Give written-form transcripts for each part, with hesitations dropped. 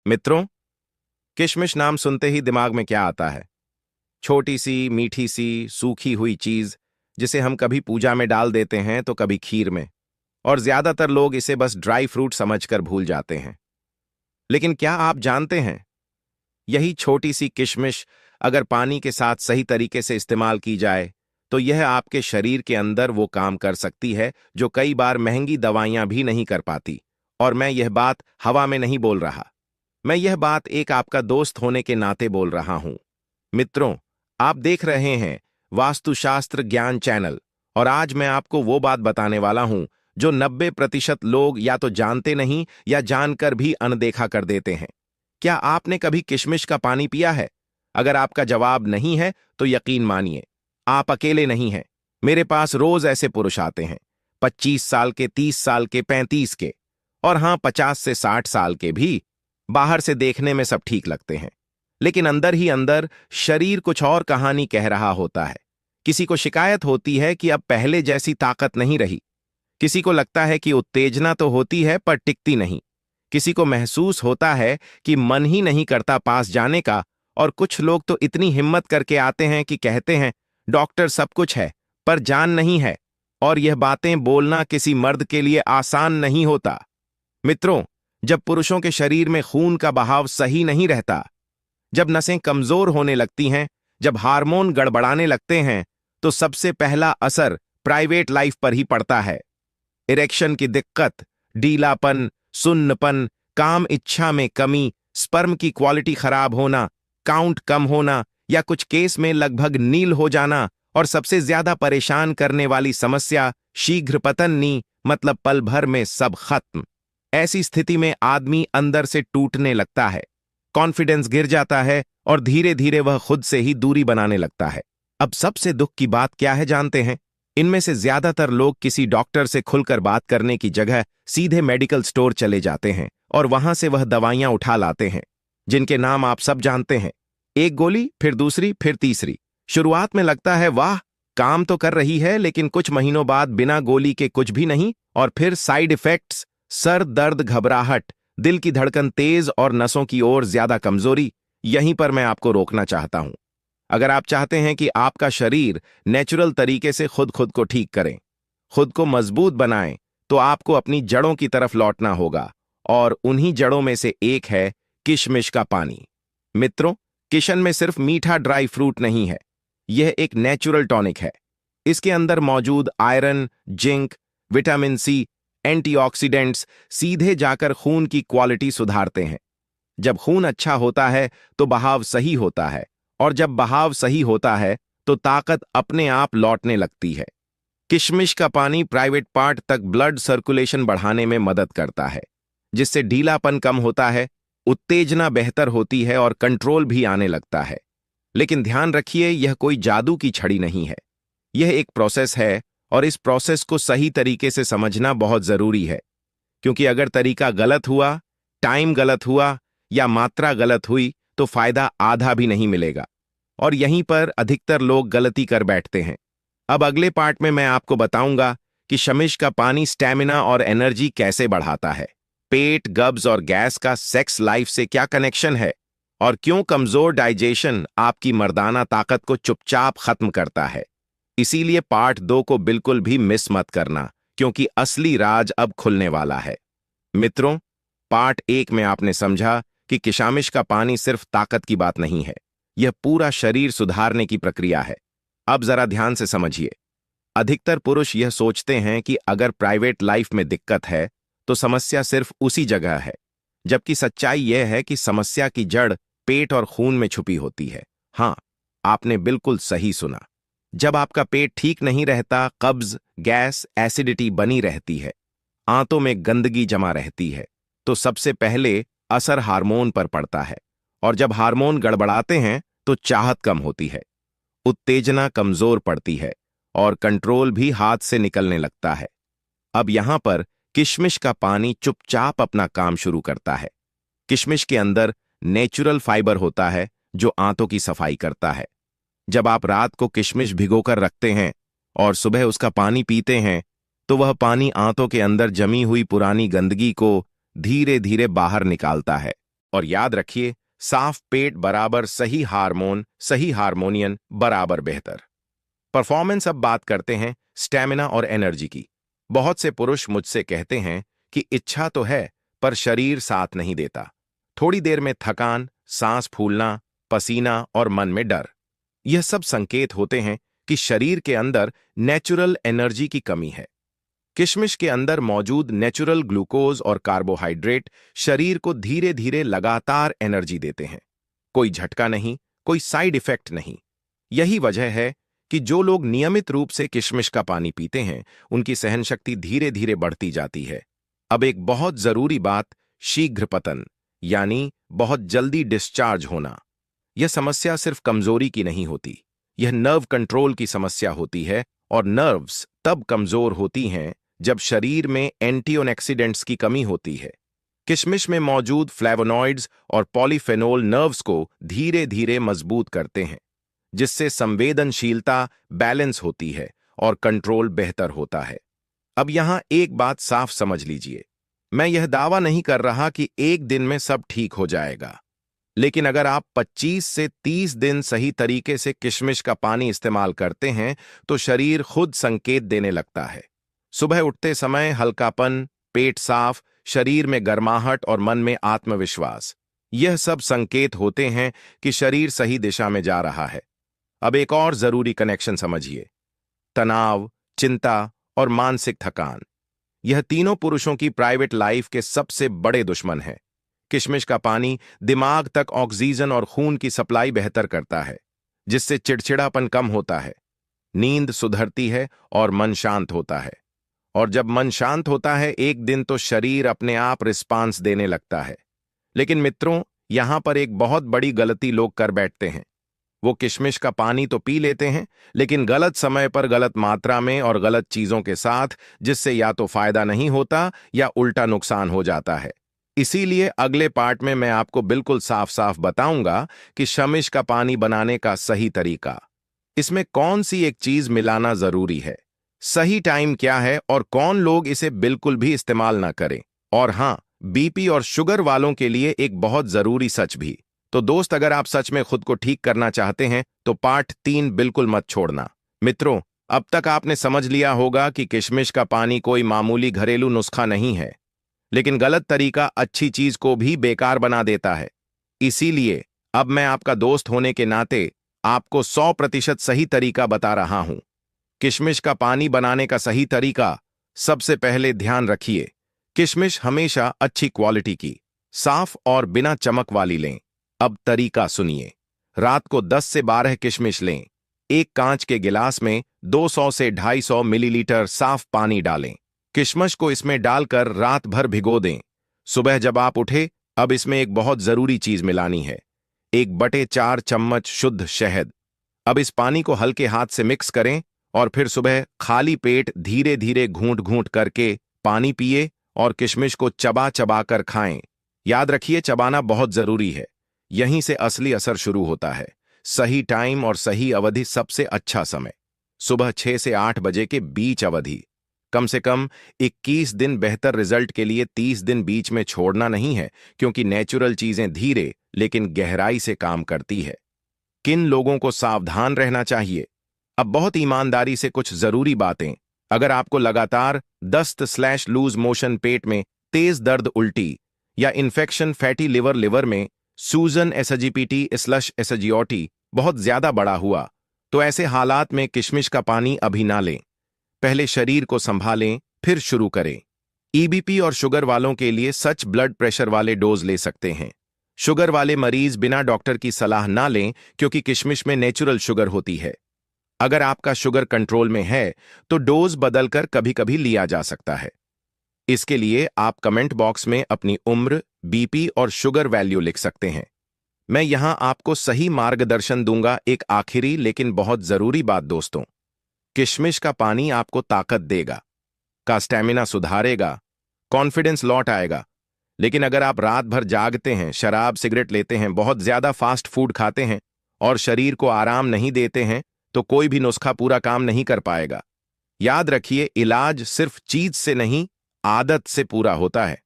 मित्रों, किशमिश नाम सुनते ही दिमाग में क्या आता है? छोटी सी, मीठी सी, सूखी हुई चीज जिसे हम कभी पूजा में डाल देते हैं तो कभी खीर में, और ज्यादातर लोग इसे बस ड्राई फ्रूट समझकर भूल जाते हैं। लेकिन क्या आप जानते हैं, यही छोटी सी किशमिश अगर पानी के साथ सही तरीके से इस्तेमाल की जाए तो यह आपके शरीर के अंदर वो काम कर सकती है जो कई बार महंगी दवाइयां भी नहीं कर पाती। और मैं यह बात हवा में नहीं बोल रहा, मैं यह बात एक आपका दोस्त होने के नाते बोल रहा हूं। मित्रों, आप देख रहे हैं वास्तुशास्त्र ज्ञान चैनल, और आज मैं आपको वो बात बताने वाला हूं जो 90% लोग या तो जानते नहीं या जानकर भी अनदेखा कर देते हैं। क्या आपने कभी किशमिश का पानी पिया है? अगर आपका जवाब नहीं है तो यकीन मानिए, आप अकेले नहीं हैं। मेरे पास रोज ऐसे पुरुष आते हैं, 25 साल के, 30 साल के, 35 के, और हां 50 से 60 साल के भी। बाहर से देखने में सब ठीक लगते हैं, लेकिन अंदर ही अंदर शरीर कुछ और कहानी कह रहा होता है। किसी को शिकायत होती है कि अब पहले जैसी ताकत नहीं रही। किसी को लगता है कि उत्तेजना तो होती है पर टिकती नहीं। किसी को महसूस होता है कि मन ही नहीं करता पास जाने का, और कुछ लोग तो इतनी हिम्मत करके आते हैं कि कहते हैं डॉक्टर सब कुछ है पर जान नहीं है। और यह बातें बोलना किसी मर्द के लिए आसान नहीं होता। मित्रों, जब पुरुषों के शरीर में खून का बहाव सही नहीं रहता, जब नसें कमजोर होने लगती हैं, जब हार्मोन गड़बड़ाने लगते हैं, तो सबसे पहला असर प्राइवेट लाइफ पर ही पड़ता है। इरेक्शन की दिक्कत, ढीलापन, सुन्नपन, काम इच्छा में कमी, स्पर्म की क्वालिटी खराब होना, काउंट कम होना, या कुछ केस में लगभग नील हो जाना, और सबसे ज्यादा परेशान करने वाली समस्या शीघ्र पतन नी, मतलब पल भर में सब खत्म। ऐसी स्थिति में आदमी अंदर से टूटने लगता है, कॉन्फिडेंस गिर जाता है, और धीरे धीरे वह खुद से ही दूरी बनाने लगता है। अब सबसे दुख की बात क्या है जानते हैं? इनमें से ज्यादातर लोग किसी डॉक्टर से खुलकर बात करने की जगह सीधे मेडिकल स्टोर चले जाते हैं, और वहां से वह दवाइयां उठा लाते हैं जिनके नाम आप सब जानते हैं। एक गोली, फिर दूसरी, फिर तीसरी। शुरुआत में लगता है वाह, काम तो कर रही है, लेकिन कुछ महीनों बाद बिना गोली के कुछ भी नहीं, और फिर साइड इफेक्ट्स, सर दर्द, घबराहट, दिल की धड़कन तेज, और नसों की ओर ज्यादा कमजोरी। यहीं पर मैं आपको रोकना चाहता हूं। अगर आप चाहते हैं कि आपका शरीर नेचुरल तरीके से खुद को ठीक करें, खुद को मजबूत बनाएं, तो आपको अपनी जड़ों की तरफ लौटना होगा, और उन्हीं जड़ों में से एक है किशमिश का पानी। मित्रों, किशन में सिर्फ मीठा ड्राई फ्रूट नहीं है, यह एक नेचुरल टॉनिक है। इसके अंदर मौजूद iron, zinc, vitamin C, antioxidants सीधे जाकर खून की क्वालिटी सुधारते हैं। जब खून अच्छा होता है तो बहाव सही होता है, और जब बहाव सही होता है तो ताकत अपने आप लौटने लगती है। किशमिश का पानी प्राइवेट पार्ट तक ब्लड सर्कुलेशन बढ़ाने में मदद करता है, जिससे ढीलापन कम होता है, उत्तेजना बेहतर होती है, और कंट्रोल भी आने लगता है। लेकिन ध्यान रखिए, यह कोई जादू की छड़ी नहीं है। यह एक प्रोसेस है, और इस प्रोसेस को सही तरीके से समझना बहुत जरूरी है, क्योंकि अगर तरीका गलत हुआ, टाइम गलत हुआ, या मात्रा गलत हुई तो फायदा आधा भी नहीं मिलेगा। और यहीं पर अधिकतर लोग गलती कर बैठते हैं। अब अगले पार्ट में मैं आपको बताऊंगा कि शमिश का पानी स्टैमिना और एनर्जी कैसे बढ़ाता है, पेट, कब्ज और गैस का सेक्स लाइफ से क्या कनेक्शन है, और क्यों कमजोर डाइजेशन आपकी मर्दाना ताकत को चुपचाप खत्म करता है। इसीलिए पार्ट 2 को बिल्कुल भी मिस मत करना, क्योंकि असली राज अब खुलने वाला है। मित्रों, पार्ट 1 में आपने समझा कि किशमिश का पानी सिर्फ ताकत की बात नहीं है, यह पूरा शरीर सुधारने की प्रक्रिया है। अब जरा ध्यान से समझिए। अधिकतर पुरुष यह सोचते हैं कि अगर प्राइवेट लाइफ में दिक्कत है तो समस्या सिर्फ उसी जगह है, जबकि सच्चाई यह है कि समस्या की जड़ पेट और खून में छुपी होती है। हां, आपने बिल्कुल सही सुना। जब आपका पेट ठीक नहीं रहता, कब्ज, गैस, एसिडिटी बनी रहती है, आंतों में गंदगी जमा रहती है, तो सबसे पहले असर हार्मोन पर पड़ता है। और जब हार्मोन गड़बड़ाते हैं तो चाहत कम होती है, उत्तेजना कमजोर पड़ती है, और कंट्रोल भी हाथ से निकलने लगता है। अब यहां पर किशमिश का पानी चुपचाप अपना काम शुरू करता है। किशमिश के अंदर नेचुरल फाइबर होता है जो आंतों की सफाई करता है। जब आप रात को किशमिश भिगोकर रखते हैं और सुबह उसका पानी पीते हैं, तो वह पानी आंतों के अंदर जमी हुई पुरानी गंदगी को धीरे धीरे बाहर निकालता है। और याद रखिए, साफ पेट बराबर सही हार्मोन, सही हार्मोनियन बराबर बेहतर परफॉर्मेंस। अब बात करते हैं स्टैमिना और एनर्जी की। बहुत से पुरुष मुझसे कहते हैं कि इच्छा तो है पर शरीर साथ नहीं देता। थोड़ी देर में थकान, सांस फूलना, पसीना और मन में डर। यह सब संकेत होते हैं कि शरीर के अंदर नेचुरल एनर्जी की कमी है। किशमिश के अंदर मौजूद नेचुरल ग्लूकोज और कार्बोहाइड्रेट शरीर को धीरे धीरे लगातार एनर्जी देते हैं। कोई झटका नहीं, कोई साइड इफेक्ट नहीं। यही वजह है कि जो लोग नियमित रूप से किशमिश का पानी पीते हैं, उनकी सहनशक्ति धीरे धीरे बढ़ती जाती है। अब एक बहुत जरूरी बात, शीघ्र पतन यानी बहुत जल्दी डिस्चार्ज होना। यह समस्या सिर्फ कमजोरी की नहीं होती, यह नर्व कंट्रोल की समस्या होती है। और नर्व्स तब कमजोर होती हैं जब शरीर में एंटीऑक्सीडेंट्स की कमी होती है। किशमिश में मौजूद फ्लेवोनॉइड्स और पॉलीफेनोल नर्व्स को धीरे धीरे मजबूत करते हैं, जिससे संवेदनशीलता बैलेंस होती है और कंट्रोल बेहतर होता है। अब यहां एक बात साफ समझ लीजिए, मैं यह दावा नहीं कर रहा कि एक दिन में सब ठीक हो जाएगा, लेकिन अगर आप 25 से 30 दिन सही तरीके से किशमिश का पानी इस्तेमाल करते हैं तो शरीर खुद संकेत देने लगता है। सुबह उठते समय हल्कापन, पेट साफ, शरीर में गर्माहट और मन में आत्मविश्वास, यह सब संकेत होते हैं कि शरीर सही दिशा में जा रहा है। अब एक और जरूरी कनेक्शन समझिए, तनाव, चिंता और मानसिक थकान। यह तीनों पुरुषों की प्राइवेट लाइफ के सबसे बड़े दुश्मन हैं। किशमिश का पानी दिमाग तक ऑक्सीजन और खून की सप्लाई बेहतर करता है, जिससे चिड़चिड़ापन कम होता है, नींद सुधरती है और मन शांत होता है। और जब मन शांत होता है, एक दिन तो शरीर अपने आप रिस्पांस देने लगता है। लेकिन मित्रों, यहां पर एक बहुत बड़ी गलती लोग कर बैठते हैं। वो किशमिश का पानी तो पी लेते हैं, लेकिन गलत समय पर, गलत मात्रा में और गलत चीजों के साथ, जिससे या तो फायदा नहीं होता या उल्टा नुकसान हो जाता है। इसीलिए अगले पार्ट में मैं आपको बिल्कुल साफ साफ बताऊंगा कि शमिश का पानी बनाने का सही तरीका, इसमें कौन सी एक चीज मिलाना जरूरी है, सही टाइम क्या है और कौन लोग इसे बिल्कुल भी इस्तेमाल ना करें। और हां, बीपी और शुगर वालों के लिए एक बहुत जरूरी सच भी। तो दोस्त, अगर आप सच में खुद को ठीक करना चाहते हैं तो पार्ट 3 बिल्कुल मत छोड़ना। मित्रों, अब तक आपने समझ लिया होगा कि किशमिश का पानी कोई मामूली घरेलू नुस्खा नहीं है, लेकिन गलत तरीका अच्छी चीज को भी बेकार बना देता है। इसीलिए अब मैं आपका दोस्त होने के नाते आपको 100% सही तरीका बता रहा हूं। किशमिश का पानी बनाने का सही तरीका, सबसे पहले ध्यान रखिए, किशमिश हमेशा अच्छी क्वालिटी की, साफ और बिना चमक वाली लें। अब तरीका सुनिए। रात को 10 से 12 किशमिश लें। एक कांच के गिलास में 200 से 250 मिलीलीटर साफ पानी डालें। किशमिश को इसमें डालकर रात भर भिगो दें। सुबह जब आप उठे, अब इसमें एक बहुत जरूरी चीज मिलानी है, 1/4 चम्मच शुद्ध शहद। अब इस पानी को हल्के हाथ से मिक्स करें और फिर सुबह खाली पेट धीरे धीरे घूंट घूंट करके पानी पिए और किशमिश को चबा चबा कर खाएं। याद रखिए, चबाना बहुत जरूरी है, यहीं से असली असर शुरू होता है। सही टाइम और सही अवधि, सबसे अच्छा समय सुबह 6 से 8 बजे के बीच अवधि। कम से कम 21 दिन, बेहतर रिजल्ट के लिए 30 दिन बीच में छोड़ना नहीं है, क्योंकि नेचुरल चीजें धीरे लेकिन गहराई से काम करती है। किन लोगों को सावधान रहना चाहिए? अब बहुत ईमानदारी से कुछ जरूरी बातें। अगर आपको लगातार दस्त/ लूज मोशन, पेट में तेज दर्द, उल्टी या इन्फेक्शन, फैटी लिवर में सूजन, एसजीपीटी/एसजीओटी बहुत ज्यादा बड़ा हुआ, तो ऐसे हालात में किशमिश का पानी अभी ना लें। पहले शरीर को संभालें, फिर शुरू करें। ईबीपी और शुगर वालों के लिए सच ब्लड प्रेशर वाले डोज ले सकते हैं। शुगर वाले मरीज बिना डॉक्टर की सलाह ना लें, क्योंकि किशमिश में नेचुरल शुगर होती है। अगर आपका शुगर कंट्रोल में है तो डोज बदलकर कभी कभी लिया जा सकता है। इसके लिए आप कमेंट बॉक्स में अपनी उम्र, बीपी और शुगर वैल्यू लिख सकते हैं। मैं यहां आपको सही मार्गदर्शन दूंगा। एक आखिरी लेकिन बहुत जरूरी बात दोस्तों, किशमिश का पानी आपको ताकत देगा, का स्टैमिना सुधारेगा, कॉन्फिडेंस लौट आएगा। लेकिन अगर आप रात भर जागते हैं, शराब सिगरेट लेते हैं, बहुत ज्यादा फास्ट फूड खाते हैं और शरीर को आराम नहीं देते हैं, तो कोई भी नुस्खा पूरा काम नहीं कर पाएगा। याद रखिए, इलाज सिर्फ चीज से नहीं, आदत से पूरा होता है।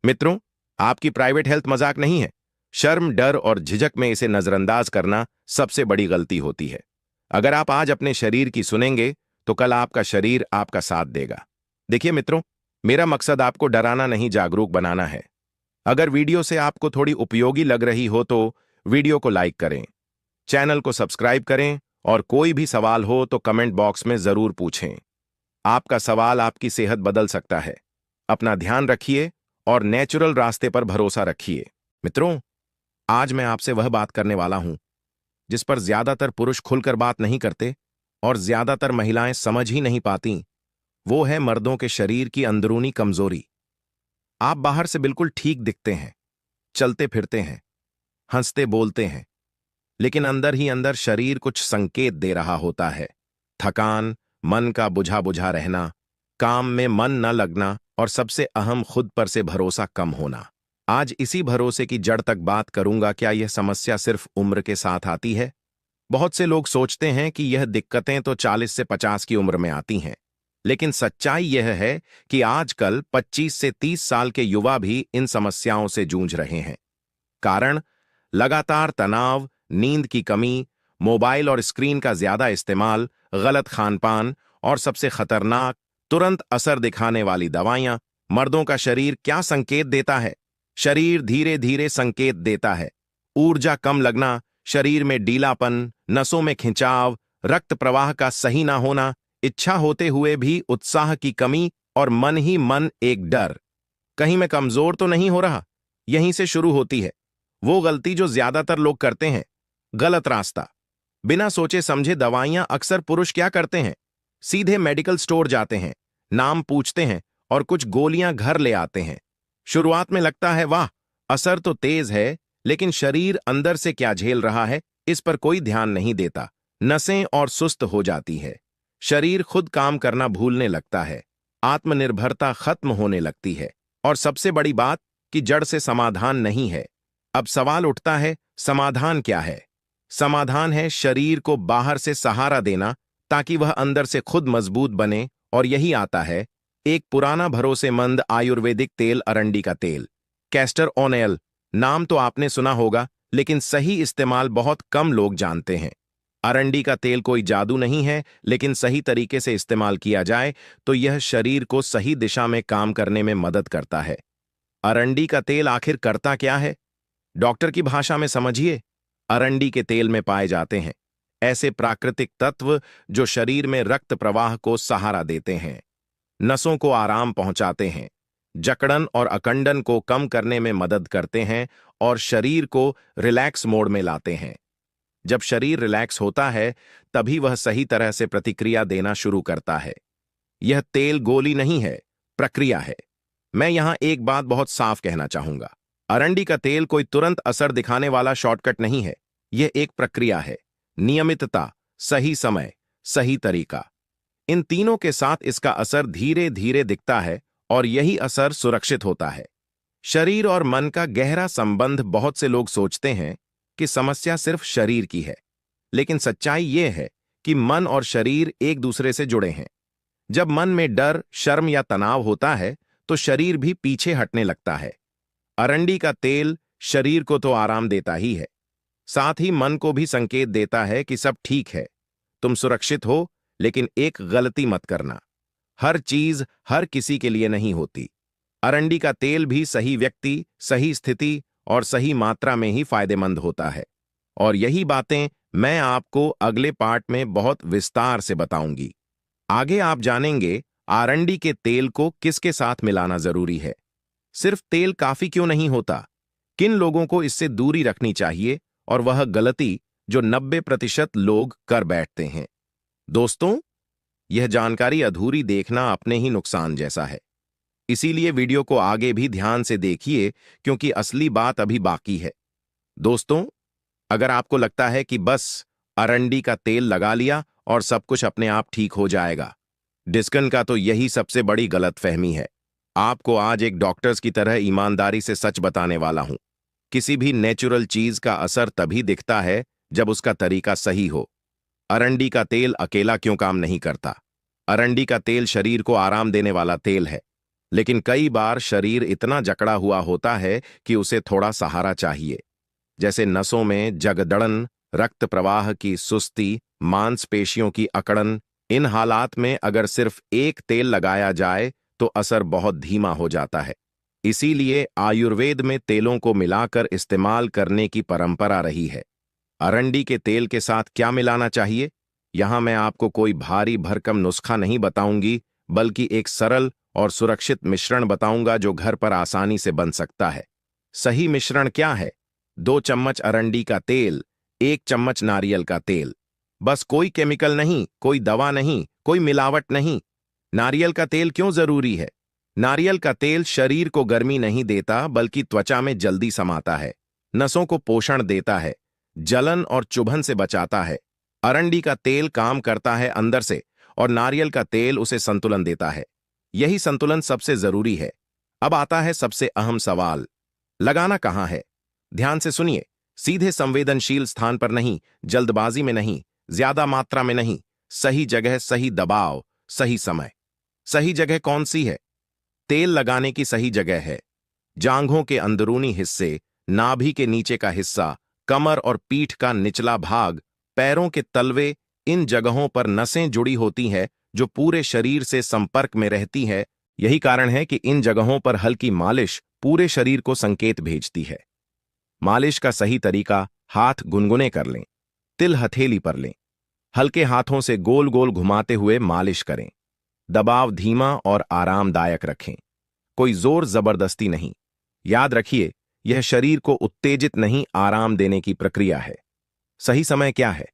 मित्रों, आपकी प्राइवेट हेल्थ मजाक नहीं है। शर्म, डर और झिझक में इसे नजरअंदाज करना सबसे बड़ी गलती होती है। अगर आप आज अपने शरीर की सुनेंगे तो कल आपका शरीर आपका साथ देगा। देखिए मित्रों, मेरा मकसद आपको डराना नहीं, जागरूक बनाना है। अगर वीडियो से आपको थोड़ी उपयोगी लग रही हो तो वीडियो को लाइक करें, चैनल को सब्सक्राइब करें और कोई भी सवाल हो तो कमेंट बॉक्स में जरूर पूछें। आपका सवाल आपकी सेहत बदल सकता है। अपना ध्यान रखिए और नेचुरल रास्ते पर भरोसा रखिए। मित्रों, आज मैं आपसे वह बात करने वाला हूं जिस पर ज्यादातर पुरुष खुलकर बात नहीं करते और ज्यादातर महिलाएं समझ ही नहीं पाती। वो है मर्दों के शरीर की अंदरूनी कमजोरी। आप बाहर से बिल्कुल ठीक दिखते हैं, चलते फिरते हैं, हंसते बोलते हैं, लेकिन अंदर ही अंदर शरीर कुछ संकेत दे रहा होता है। थकान, मन का बुझा बुझा रहना, काम में मन न लगना और सबसे अहम, खुद पर से भरोसा कम होना। आज इसी भरोसे की जड़ तक बात करूंगा। क्या यह समस्या सिर्फ उम्र के साथ आती है? बहुत से लोग सोचते हैं कि यह दिक्कतें तो 40 से 50 की उम्र में आती हैं, लेकिन सच्चाई यह है कि आजकल 25 से 30 साल के युवा भी इन समस्याओं से जूझ रहे हैं। कारण लगातार तनाव, नींद की कमी, मोबाइल और स्क्रीन का ज्यादा इस्तेमाल, गलत खानपान और सबसे खतरनाक, तुरंत असर दिखाने वाली दवाइयां। मर्दों का शरीर क्या संकेत देता है? शरीर धीरे धीरे संकेत देता है। ऊर्जा कम लगना, शरीर में ढीलापन, नसों में खिंचाव, रक्त प्रवाह का सही ना होना, इच्छा होते हुए भी उत्साह की कमी और मन ही मन एक डर, कहीं मैं कमजोर तो नहीं हो रहा। यहीं से शुरू होती है वो गलती जो ज्यादातर लोग करते हैं, गलत रास्ता। बिना सोचे समझे दवाइयां। अक्सर पुरुष क्या करते हैं? सीधे मेडिकल स्टोर जाते हैं, नाम पूछते हैं और कुछ गोलियां घर ले आते हैं। शुरुआत में लगता है वाह, असर तो तेज है, लेकिन शरीर अंदर से क्या झेल रहा है इस पर कोई ध्यान नहीं देता। नसें और सुस्त हो जाती है, शरीर खुद काम करना भूलने लगता है, आत्मनिर्भरता खत्म होने लगती है और सबसे बड़ी बात कि जड़ से समाधान नहीं है। अब सवाल उठता है, समाधान क्या है? समाधान है शरीर को बाहर से सहारा देना ताकि वह अंदर से खुद मजबूत बने। और यही आता है एक पुराना भरोसेमंद आयुर्वेदिक तेल, अरंडी का तेल, कैस्टर ऑयल। नाम तो आपने सुना होगा, लेकिन सही इस्तेमाल बहुत कम लोग जानते हैं। अरंडी का तेल कोई जादू नहीं है, लेकिन सही तरीके से इस्तेमाल किया जाए तो यह शरीर को सही दिशा में काम करने में मदद करता है। अरंडी का तेल आखिर करता क्या है? डॉक्टर की भाषा में समझिए। अरंडी के तेल में पाए जाते हैं ऐसे प्राकृतिक तत्व जो शरीर में रक्त प्रवाह को सहारा देते हैं, नसों को आराम पहुंचाते हैं, जकड़न और अकंडन को कम करने में मदद करते हैं और शरीर को रिलैक्स मोड में लाते हैं। जब शरीर रिलैक्स होता है तभी वह सही तरह से प्रतिक्रिया देना शुरू करता है। यह तेल गोली नहीं है, प्रक्रिया है। मैं यहां एक बात बहुत साफ कहना चाहूंगा, अरंडी का तेल कोई तुरंत असर दिखाने वाला शॉर्टकट नहीं है। यह एक प्रक्रिया है। नियमितता, सही समय, सही तरीका, इन तीनों के साथ इसका असर धीरे धीरे दिखता है और यही असर सुरक्षित होता है। शरीर और मन का गहरा संबंध। बहुत से लोग सोचते हैं कि समस्या सिर्फ शरीर की है, लेकिन सच्चाई यह है कि मन और शरीर एक दूसरे से जुड़े हैं। जब मन में डर, शर्म या तनाव होता है तो शरीर भी पीछे हटने लगता है। अरंडी का तेल शरीर को तो आराम देता ही है, साथ ही मन को भी संकेत देता है कि सब ठीक है, तुम सुरक्षित हो। लेकिन एक गलती मत करना, हर चीज हर किसी के लिए नहीं होती। अरंडी का तेल भी सही व्यक्ति, सही स्थिति और सही मात्रा में ही फायदेमंद होता है। और यही बातें मैं आपको अगले पार्ट में बहुत विस्तार से बताऊंगी। आगे आप जानेंगे अरंडी के तेल को किसके साथ मिलाना जरूरी है, सिर्फ तेल काफी क्यों नहीं होता, किन लोगों को इससे दूरी रखनी चाहिए और वह गलती जो 90% लोग कर बैठते हैं। दोस्तों, यह जानकारी अधूरी देखना अपने ही नुकसान जैसा है, इसीलिए वीडियो को आगे भी ध्यान से देखिए क्योंकि असली बात अभी बाकी है। दोस्तों, अगर आपको लगता है कि बस अरंडी का तेल लगा लिया और सब कुछ अपने आप ठीक हो जाएगा, डिस्कन का तो यही सबसे बड़ी गलतफहमी है। आपको आज एक डॉक्टर्स की तरह ईमानदारी से सच बताने वाला हूं। किसी भी नेचुरल चीज का असर तभी दिखता है जब उसका तरीका सही हो। अरंडी का तेल अकेला क्यों काम नहीं करता? अरंडी का तेल शरीर को आराम देने वाला तेल है, लेकिन कई बार शरीर इतना जकड़ा हुआ होता है कि उसे थोड़ा सहारा चाहिए। जैसे नसों में जगदड़न, रक्त प्रवाह की सुस्ती, मांसपेशियों की अकड़न। इन हालात में अगर सिर्फ एक तेल लगाया जाए तो असर बहुत धीमा हो जाता है। इसीलिए आयुर्वेद में तेलों को मिलाकर इस्तेमाल करने की परंपरा रही है। अरंडी के तेल के साथ क्या मिलाना चाहिए? यहां मैं आपको कोई भारी भरकम नुस्खा नहीं बताऊंगी, बल्कि एक सरल और सुरक्षित मिश्रण बताऊंगा जो घर पर आसानी से बन सकता है। सही मिश्रण क्या है? 2 चम्मच अरंडी का तेल, 1 चम्मच नारियल का तेल। बस, कोई केमिकल नहीं, कोई दवा नहीं, कोई मिलावट नहीं। नारियल का तेल क्यों जरूरी है? नारियल का तेल शरीर को गर्मी नहीं देता, बल्कि त्वचा में जल्दी समाता है, नसों को पोषण देता है, जलन और चुभन से बचाता है। अरंडी का तेल काम करता है अंदर से, और नारियल का तेल उसे संतुलन देता है। यही संतुलन सबसे जरूरी है। अब आता है सबसे अहम सवाल, लगाना कहां है? ध्यान से सुनिए। सीधे संवेदनशील स्थान पर नहीं, जल्दबाजी में नहीं, ज्यादा मात्रा में नहीं, सही जगह, सही दबाव, सही समय। सही जगह कौन सी है? तेल लगाने की सही जगह है जांघों के अंदरूनी हिस्से, नाभि के नीचे का हिस्सा, कमर और पीठ का निचला भाग, पैरों के तलवे। इन जगहों पर नसें जुड़ी होती हैं जो पूरे शरीर से संपर्क में रहती है। यही कारण है कि इन जगहों पर हल्की मालिश पूरे शरीर को संकेत भेजती है। मालिश का सही तरीका, हाथ गुनगुने कर लें, तिल हथेली पर लें, हल्के हाथों से गोल गोल घुमाते हुए मालिश करें। दबाव धीमा और आरामदायक रखें, कोई जोर जबरदस्ती नहीं। याद रखिए, यह शरीर को उत्तेजित नहीं, आराम देने की प्रक्रिया है। सही समय क्या है?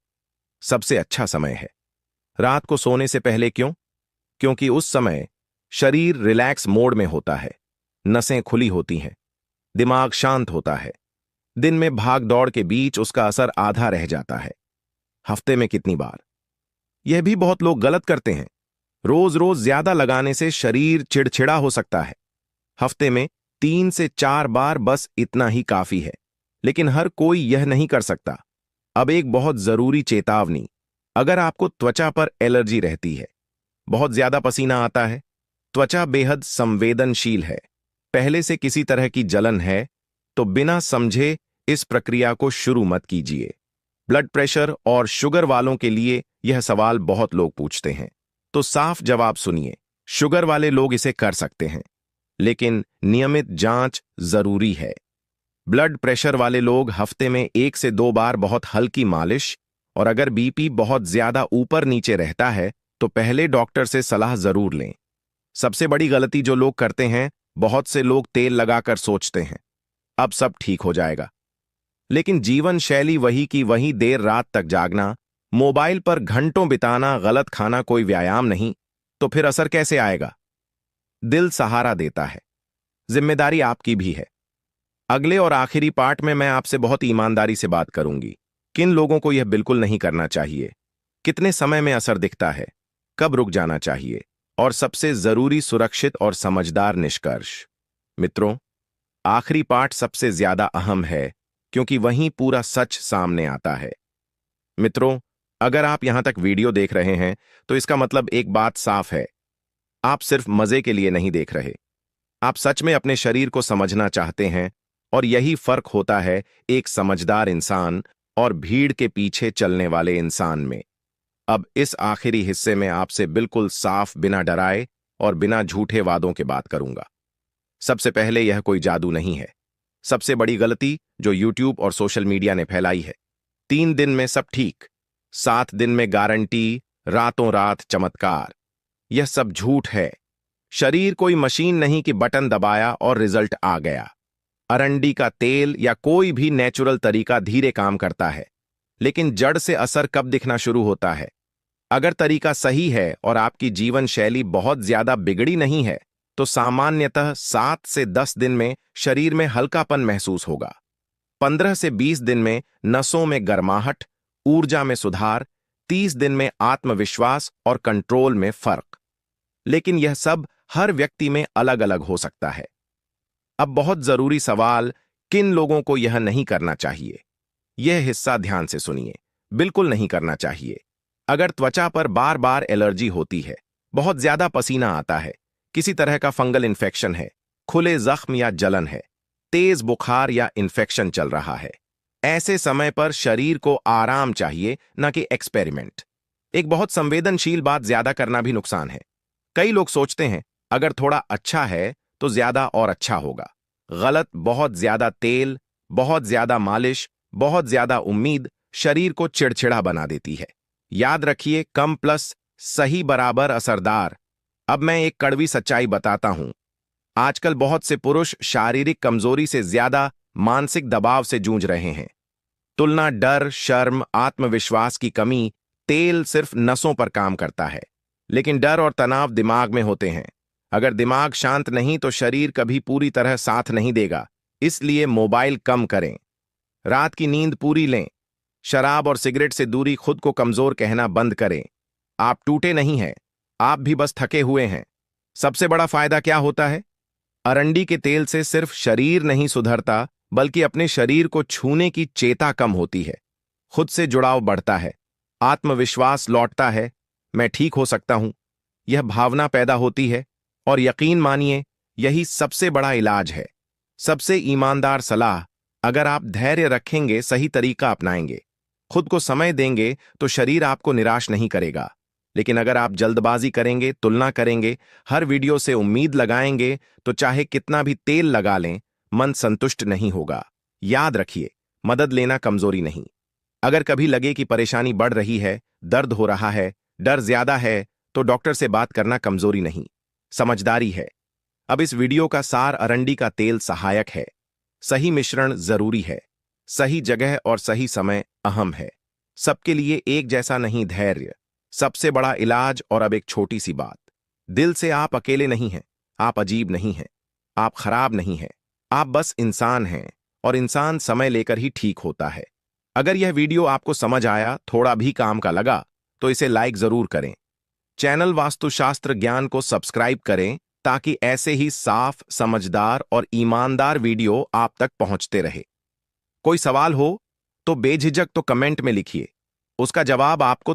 सबसे अच्छा समय है रात को सोने से पहले। क्यों? क्योंकि उस समय शरीर रिलैक्स मोड में होता है, नसें खुली होती हैं, दिमाग शांत होता है। दिन में भाग दौड़ के बीच उसका असर आधा रह जाता है। हफ्ते में कितनी बार? यह भी बहुत लोग गलत करते हैं। रोज रोज ज्यादा लगाने से शरीर चिड़चिड़ा हो सकता है। हफ्ते में 3 से 4 बार, बस इतना ही काफी है। लेकिन हर कोई यह नहीं कर सकता। अब एक बहुत जरूरी चेतावनी, अगर आपको त्वचा पर एलर्जी रहती है, बहुत ज्यादा पसीना आता है, त्वचा बेहद संवेदनशील है, पहले से किसी तरह की जलन है, तो बिना समझे इस प्रक्रिया को शुरू मत कीजिए। ब्लड प्रेशर और शुगर वालों के लिए यह सवाल बहुत लोग पूछते हैं, तो साफ जवाब सुनिए। शुगर वाले लोग इसे कर सकते हैं, लेकिन नियमित जांच जरूरी है। ब्लड प्रेशर वाले लोग हफ्ते में 1 से 2 बार बहुत हल्की मालिश, और अगर बीपी बहुत ज्यादा ऊपर नीचे रहता है तो पहले डॉक्टर से सलाह जरूर लें। सबसे बड़ी गलती जो लोग करते हैं, बहुत से लोग तेल लगाकर सोचते हैं अब सब ठीक हो जाएगा। लेकिन जीवन शैली वही की वही, देर रात तक जागना, मोबाइल पर घंटों बिताना, गलत खाना कोई व्यायाम नहीं, तो फिर असर कैसे आएगा? दिल सहारा देता है, जिम्मेदारी आपकी भी है। अगले और आखिरी पार्ट में मैं आपसे बहुत ईमानदारी से बात करूंगी। किन लोगों को यह बिल्कुल नहीं करना चाहिए, कितने समय में असर दिखता है, कब रुक जाना चाहिए, और सबसे जरूरी सुरक्षित और समझदार निष्कर्ष। मित्रों, आखिरी पार्ट सबसे ज्यादा अहम है, क्योंकि वहीं पूरा सच सामने आता है। मित्रों, अगर आप यहां तक वीडियो देख रहे हैं तो इसका मतलब एक बात साफ है, आप सिर्फ मजे के लिए नहीं देख रहे, आप सच में अपने शरीर को समझना चाहते हैं। और यही फर्क होता है एक समझदार इंसान और भीड़ के पीछे चलने वाले इंसान में। अब इस आखिरी हिस्से में आपसे बिल्कुल साफ, बिना डराए और बिना झूठे वादों के बात करूंगा। सबसे पहले, यह कोई जादू नहीं है। सबसे बड़ी गलती जो यूट्यूब और सोशल मीडिया ने फैलाई है, 3 दिन में सब ठीक, 7 दिन में गारंटी, रातों रात चमत्कार, यह सब झूठ है। शरीर कोई मशीन नहीं कि बटन दबाया और रिजल्ट आ गया। अरंडी का तेल या कोई भी नेचुरल तरीका धीरे काम करता है, लेकिन जड़ से असर कब दिखना शुरू होता है? अगर तरीका सही है और आपकी जीवन शैली बहुत ज्यादा बिगड़ी नहीं है, तो सामान्यतः 7 से 10 दिन में शरीर में हल्कापन महसूस होगा। 15 से 20 दिन में नसों में गर्माहट, ऊर्जा में सुधार, 30 दिन में आत्मविश्वास और कंट्रोल में फर्क। लेकिन यह सब हर व्यक्ति में अलग अलग हो सकता है। अब बहुत जरूरी सवाल, किन लोगों को यह नहीं करना चाहिए? यह हिस्सा ध्यान से सुनिए। बिल्कुल नहीं करना चाहिए। अगर त्वचा पर बार बार एलर्जी होती है, बहुत ज्यादा पसीना आता है, किसी तरह का फंगल इन्फेक्शन है, खुले जख्म या जलन है, तेज बुखार या इन्फेक्शन चल रहा है, ऐसे समय पर शरीर को आराम चाहिए, न कि एक्सपेरिमेंट। एक बहुत संवेदनशील बात, ज्यादा करना भी नुकसान है। कई लोग सोचते हैं अगर थोड़ा अच्छा है तो ज्यादा और अच्छा होगा। गलत। बहुत ज्यादा तेल, बहुत ज्यादा मालिश, बहुत ज्यादा उम्मीद शरीर को चिड़चिड़ा बना देती है। याद रखिए, कम प्लस सही बराबर असरदार। अब मैं एक कड़वी सच्चाई बताता हूं। आजकल बहुत से पुरुष शारीरिक कमजोरी से ज्यादा मानसिक दबाव से जूझ रहे हैं। तुलना, डर, शर्म, आत्मविश्वास की कमी। तेल सिर्फ नसों पर काम करता है, लेकिन डर और तनाव दिमाग में होते हैं। अगर दिमाग शांत नहीं तो शरीर कभी पूरी तरह साथ नहीं देगा। इसलिए मोबाइल कम करें, रात की नींद पूरी लें, शराब और सिगरेट से दूरी, खुद को कमजोर कहना बंद करें। आप टूटे नहीं हैं, आप भी बस थके हुए हैं। सबसे बड़ा फायदा क्या होता है? अरंडी के तेल से सिर्फ शरीर नहीं सुधरता, बल्कि अपने शरीर को छूने की चेता कम होती है, खुद से जुड़ाव बढ़ता है, आत्मविश्वास लौटता है। मैं ठीक हो सकता हूं, यह भावना पैदा होती है। और यकीन मानिए, यही सबसे बड़ा इलाज है। सबसे ईमानदार सलाह, अगर आप धैर्य रखेंगे, सही तरीका अपनाएंगे, खुद को समय देंगे, तो शरीर आपको निराश नहीं करेगा। लेकिन अगर आप जल्दबाजी करेंगे, तुलना करेंगे, हर वीडियो से उम्मीद लगाएंगे, तो चाहे कितना भी तेल लगा लें, मन संतुष्ट नहीं होगा। याद रखिए, मदद लेना कमजोरी नहीं। अगर कभी लगे कि परेशानी बढ़ रही है, दर्द हो रहा है, डर ज्यादा है, तो डॉक्टर से बात करना कमजोरी नहीं, समझदारी है। अब इस वीडियो का सार, अरंडी का तेल सहायक है, सही मिश्रण जरूरी है, सही जगह और सही समय अहम है। सबके लिए एक जैसा नहीं, धैर्य सबसे बड़ा इलाज। और अब एक छोटी सी बात, दिल से आप अकेले नहीं हैं, आप अजीब नहीं हैं, आप खराब नहीं हैं, आप बस इंसान हैं, और इंसान समय लेकर ही ठीक होता है। अगर यह वीडियो आपको समझ आया, थोड़ा भी काम का लगा, तो इसे लाइक जरूर करें। चैनल वास्तुशास्त्र ज्ञान को सब्सक्राइब करें, ताकि ऐसे ही साफ, समझदार और ईमानदार वीडियो आप तक पहुंचते रहे। कोई सवाल हो तो बेझिझक तो कमेंट में लिखिए, उसका जवाब आपको